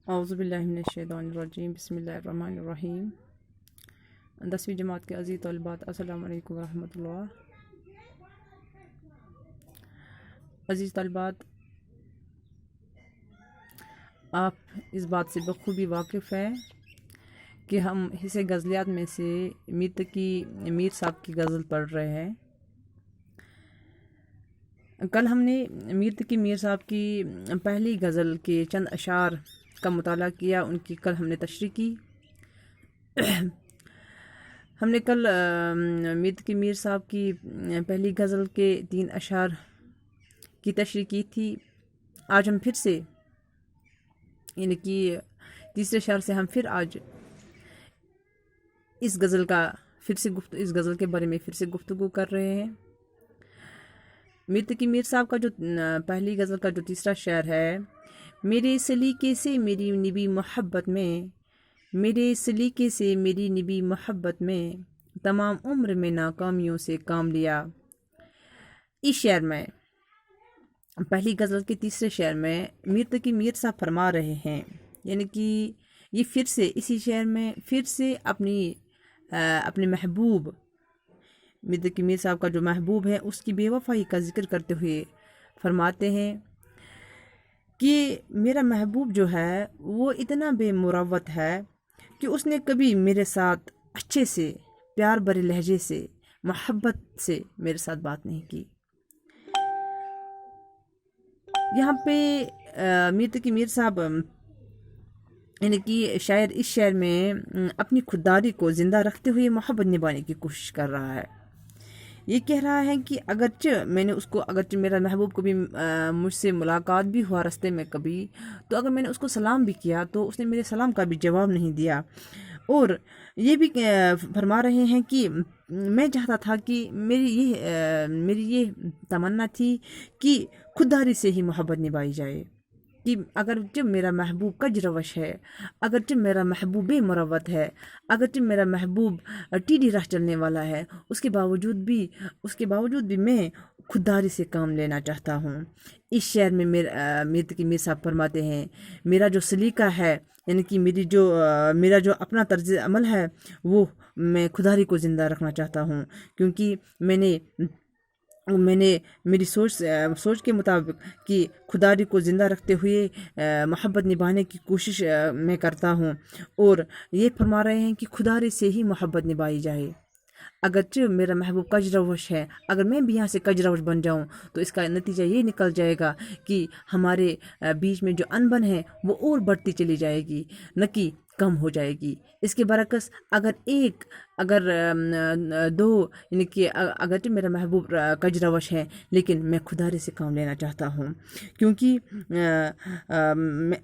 औज़ुबिल्लाहि मिनश्शैतानिर्रजीम बिस्मिल्लाहिर्रहमानिर्रहीम। 10वीं जमात के अज़ीज़ तलबात अस्सलामु अलैकुम रहमतुल्लाह। अज़ीज़ तलबात, आप इस बात से बखूबी वाकिफ़ हैं कि हम हिस्से गज़लियात में से मीर तकी मीर साहब की गज़ल पढ़ रहे हैं। कल हमने मीर तकी मीर साहब की पहली गज़ल के चंद अशार का मुताला किया, उनकी कल हमने तशरीह की। हमने कल मीर तकी मीर साहब की पहली गज़ल के 3 अशार की तशरीह की थी। आज हम फिर से यानी कि तीसरे अशार से हम फिर आज इस गज़ल के बारे में फिर से गुफ्तगू कर रहे हैं। मीर तकी मीर साहब का जो पहली गज़ल का जो तीसरा शेर है, मेरे सलीके से मेरी निभी मोहब्बत में, मेरे सलीके से मेरी निभी मोहब्बत में, तमाम उम्र में नाकामियों से काम लिया। इस शेर में, पहली गज़ल के तीसरे शेर में मीर तकी मीर साहब फरमा रहे हैं, यानी कि ये फिर से इसी शेर में फिर से अपने महबूब मीर तकी मीर साहब का जो महबूब है उसकी बेवफाई का जिक्र करते हुए फरमाते हैं कि मेरा महबूब जो है वो इतना बेमुरवत है कि उसने कभी मेरे साथ अच्छे से, प्यार भरे लहजे से, मोहब्बत से मेरे साथ बात नहीं की। यहाँ पे मीर तकी मीर साहब यानी कि शायर इस शेर में अपनी खुददारी को ज़िंदा रखते हुए मोहब्बत निभाने की कोशिश कर रहा है। ये कह रहा है कि अगरचे मेरा महबूब कभी मुझसे मुलाकात भी हुआ रास्ते में कभी, तो अगर मैंने उसको सलाम भी किया तो उसने मेरे सलाम का भी जवाब नहीं दिया। और ये भी फरमा रहे हैं कि मैं चाहता था कि मेरी ये तमन्ना थी कि खुददारी से ही मोहब्बत निभाई जाए, कि अगर जब मेरा महबूब कजरवश है, अगर जब मेरा महबूब बेमुरवत है, अगर जब मेरा महबूब टीढ़ी राह चलने वाला है, उसके बावजूद भी मैं खुददारी से काम लेना चाहता हूँ। इस शेर में मीर तकी मीर साहब फरमाते हैं, मेरा जो सलीका है यानी कि मेरा जो अपना तर्ज अमल है वो मैं खुददारी को ज़िंदा रखना चाहता हूँ, क्योंकि मैंने मेरी सोच के मुताबिक कि खुदारी को ज़िंदा रखते हुए मोहब्बत निभाने की कोशिश मैं करता हूँ। और ये फरमा रहे हैं कि खुदारी से ही मोहब्बत निभाई जाए। अगरचे मेरा महबूब कजरवश है, अगर मैं भी यहाँ से कजरवश बन जाऊँ तो इसका नतीजा ये निकल जाएगा कि हमारे बीच में जो अनबन है वो और बढ़ती चली जाएगी, न कि कम हो जाएगी। इसके बरक्स अगर दो यानी कि अगर तो मेरा महबूब कजरवश है लेकिन मैं खुदारी से काम लेना चाहता हूँ, क्योंकि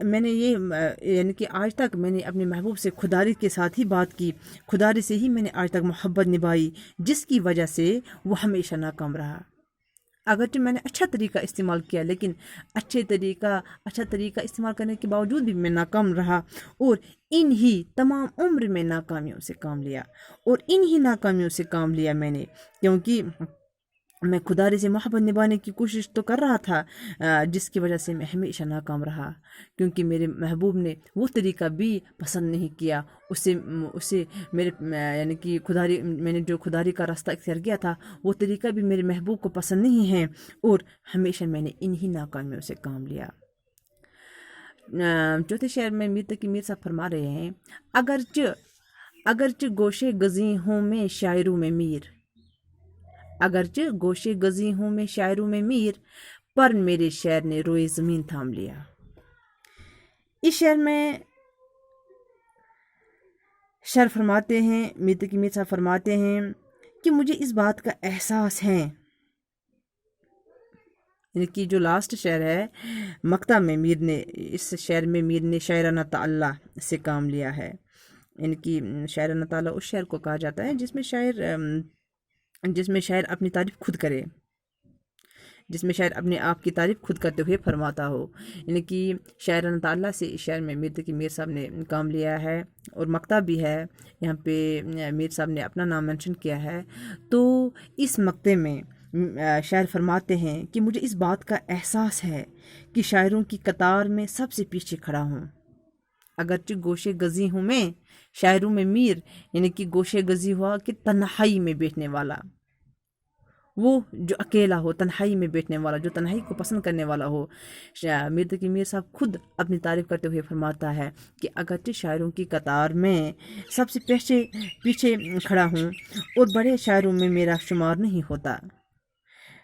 मैंने ये यानी कि आज तक मैंने अपने महबूब से खुदारी के साथ ही बात की, खुदारी से ही मैंने आज तक मोहब्बत निभाई, जिसकी वजह से वो हमेशा नाकाम रहा। अगरचे मैंने अच्छा तरीका इस्तेमाल किया लेकिन अच्छा तरीका इस्तेमाल करने के बावजूद भी मैं नाकाम रहा, और इन्हीं तमाम उम्र में नाकामियों से काम लिया मैंने, क्योंकि मैं खुदारी से मोहब्बत निभाने की कोशिश तो कर रहा था, जिसकी वजह से मैं हमेशा नाकाम रहा, क्योंकि मेरे महबूब ने वो तरीका भी पसंद नहीं किया। उससे मेरे यानी कि मैंने जो खुदारी का रास्ता इख्तियार किया था वो तरीका भी मेरे महबूब को पसंद नहीं है, और हमेशा मैंने इन्हीं नाकामियों से काम लिया। चौथे शेर में मीर तकी मीर साहब फरमा रहे हैं, अगरच गोशे गजी हूँ मैं शायरों में मीर, अगरचे गोशे गजी हूँ मैं शायरों में मीर, पर मेरे शेर ने रोए ज़मीन थाम लिया। इस शेर में शेर फरमाते हैं, मीर तकी मीर साहब फरमाते हैं कि मुझे इस बात का एहसास है, यानी कि जो लास्ट शेर है मक्ता में इस शेर में मीर ने शायराना ताल्ला से काम लिया है। यानी कि शायराना ताल्ला उस शेर को कहा जाता है जिसमें शायर अपनी तारीफ़ खुद करे, जिसमें शायर अपने आप की तारीफ़ खुद करते हुए फरमाता हो, यानी कि शायराना ताल्ला से इस शेर में मीर तकी मीर साहब ने काम लिया है। और मक्ता भी है, यहाँ पे मीर साहब ने अपना नाम मेंशन किया है। तो इस मक्ते में शायर फरमाते हैं कि मुझे इस बात का एहसास है कि शायरों की कतार में सबसे पीछे खड़ा हूँ, اگرچہ گوشے گزی ہوں میں، شاعروں میں میر یعنی کہ گوشے گزی ہوا کہ تنہائی میں بیٹھنے والا، وہ جو اکیلا ہو، تنہائی میں بیٹھنے والا، جو تنہائی کو پسند کرنے والا ہو۔ میر تقی میر صاحب خود اپنی تعریف کرتے ہوئے فرماتا ہے کہ اگرچہ شاعروں کی قطار میں سب سے پیچھے کھڑا ہوں اور بڑے شاعروں میں میرا شمار نہیں ہوتا۔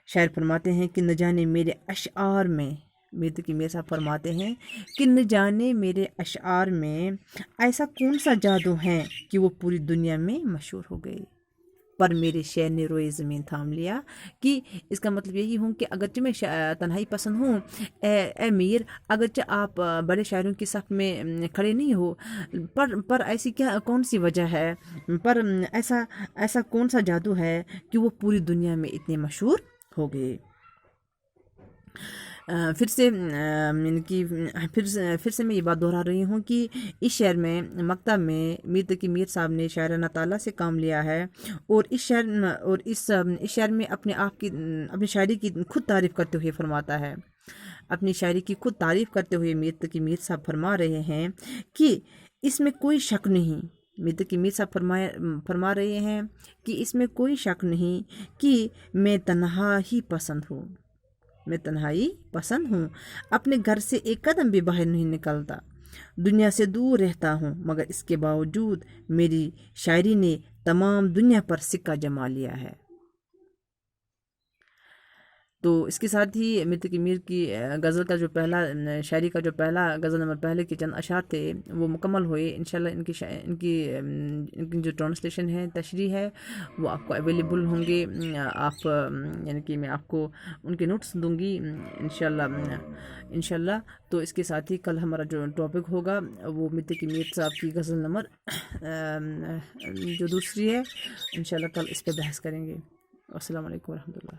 شاعر فرماتے ہیں کہ نہ جانے میرے اشعار میں، میر تقی میر صاحب فرماتے ہیں کہ نہ جانے میرے اشعار میں ایسا کون سا جادو ہے کہ وہ پوری دنیا میں مشہور ہو گئے، پر میرے شعر نے روئے زمین تھام لیا۔ کہ اس کا مطلب یہی ہوں کہ اگرچہ میں تنہائی پسند ہوں، اے میر، اگرچہ آپ بڑے شاعروں کی صف میں کھڑے نہیں ہو، پر ایسی کون سی وجہ ہے، پر ایسا کون سا جادو ہے کہ وہ پوری دنیا میں اتنے مشہور ہو گئے۔ پھر سے میں یہ بات دہرا رہی ہوں کہ اس شعر میں، مکتب میں میر تقی میر صاحب نے شاعرانہ تعالیٰ سے کام لیا ہے، اور اس شعر میں اپنی شاعری کی خود تعریف کرتے ہوئے فرماتا ہے، اپنی شاعری کی خود تعریف کرتے ہوئے میر تقی میر صاحب فرما رہے ہیں کہ اس میں کوئی شک نہیں، میر تقی میر صاحب فرما رہے ہیں کہ اس میں کوئی شک نہیں کہ میں تنہائی پسند ہوں، اپنے گھر سے ایک قدم بھی باہر نہیں نکلتا، دنیا سے دور رہتا ہوں، مگر اس کے باوجود میری شاعری نے تمام دنیا پر سکہ جما لیا ہے۔ تو اس کے ساتھ ہی میر تقی میر کی غزل کا جو پہلا شاعری کا جو پہلا غزل نمبر پہلے کے چند اشعار تھے وہ مکمل ہوئے۔ انشاءاللہ ان کی جو ٹرانسلیشن ہے، تشریح ہے، وہ آپ کو اویلیبل ہوں گے۔ آپ یعنی کہ میں آپ کو ان کے نوٹس دوں گی انشاءاللہ۔ تو اس کے ساتھ ہی کل ہمارا جو ٹاپک ہوگا وہ میر تقی میر صاحب کی غزل نمبر جو دوسری ہے، انشاءاللہ کل اس پہ بحث کریں گے۔ السلام علیکم ورحمۃ اللہ۔